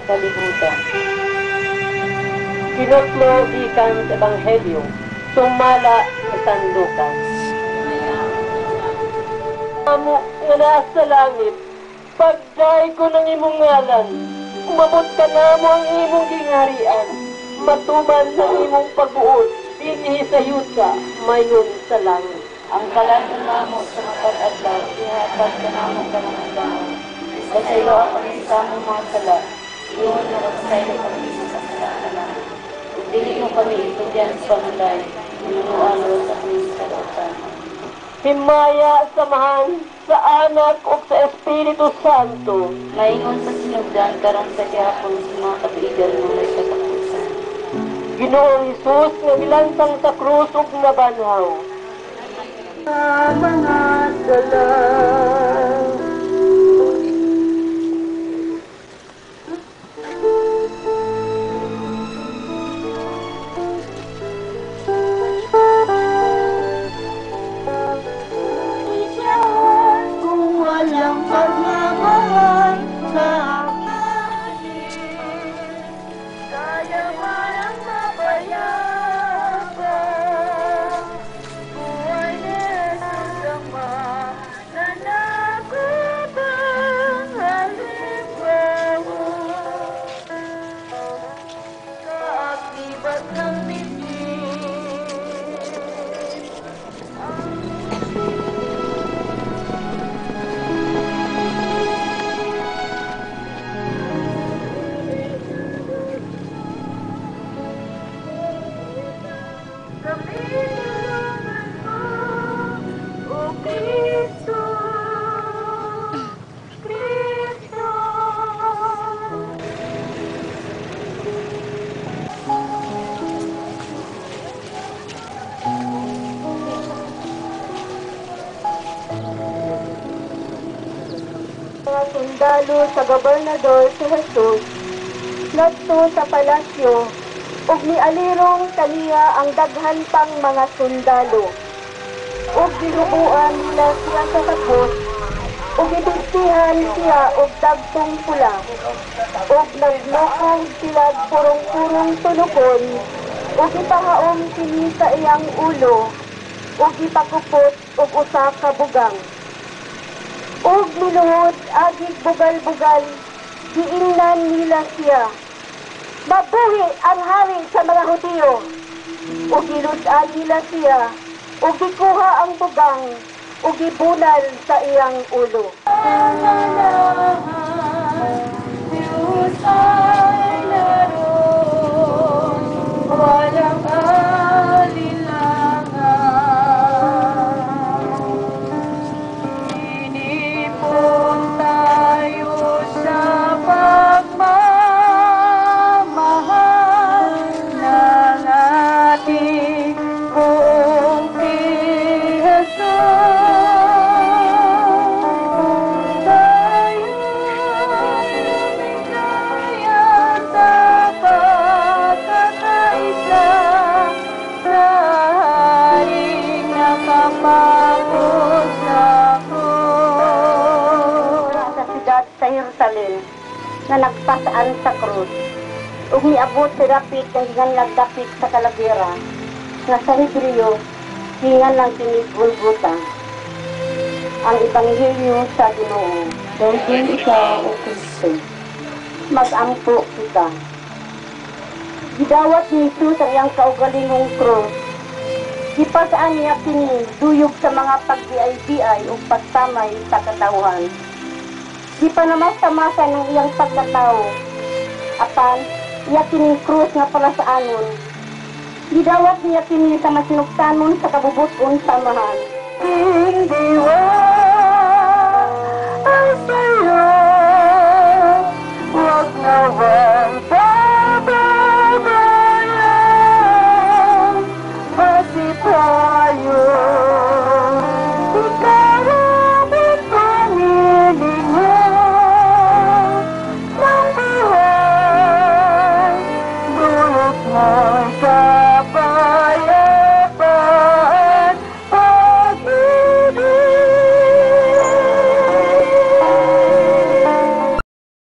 Kalibutan. Pinutlo ikan sa Ebanghelyo, sumala sa San Lucas. Amo nga naa sa langit, pagday ko ng imong ngalan, umabot ka na mo ang imong gingarian, matuman sa imong pagbuot, dinhi sa yuta, mayon sa langit. Ang kalan namo sa mapag-adlaw, ihatag ka namo ka ng adlaw. Basaylo ako sa among mga sala, iyon na magsaylo kami sa sala. Dili mo kami itudyan sa pamulay, inunuan sa Diyos sa lautan. Himaya samahan sa Anak o sa Espiritu Santo. Maingon sa sinugdan karon sa gihapon sa mga katuigan ng may katapusan. Ginoong Hesus nga bilantang sa krus ug nabanhaw. Mga sala. Walang pagmamahal sa kaya walang mapayapa. Buhay ni Jesus ang mananakot ang halimbawa sa akibat ng bibig. Mga sundalo sa gobernador si Jesus, ngadto sa palasyo, ug nialirong kaniya ang daghan pang mga sundalo. Ug gilubuan nila siya sa sakos, ug ibintihan siya og dagtong pula, ug naglukong sila purong-purong tulukon, ug ipahaom kini sa iyang ulo, ug ipakupot og usa ka bugang. Ug miluhod agig bugal-bugal, giingnan nila siya. Mabuhi ang hari sa mga Hudiyo! Ug giludan nila siya, ug gikuha ang bugang, ug gibunal sa iyang ulo. Diyos ay naroon, walang na nagpasaan sa krus, ug niabot si dapit ang hingan nagdapit sa kalabira, nga sa Hebreo, hingan lang kini Golgota. Ang Ebanghelyo sa Ginoo. Daugin ikaw, O Kristo. Mag-ampo kita. Gidawat ni Jesus ang iyang kaugalingong krus. Ipasaan niya kini duyog sa mga pagbiay-biay o pagtamay sa katawhan. Di pa namasa-masa ng iyang paglataw. Apan, iya kining krus nga para sa anon. Gidawat niya kini sa masinuktanon sa kabubuton samahan. Hindi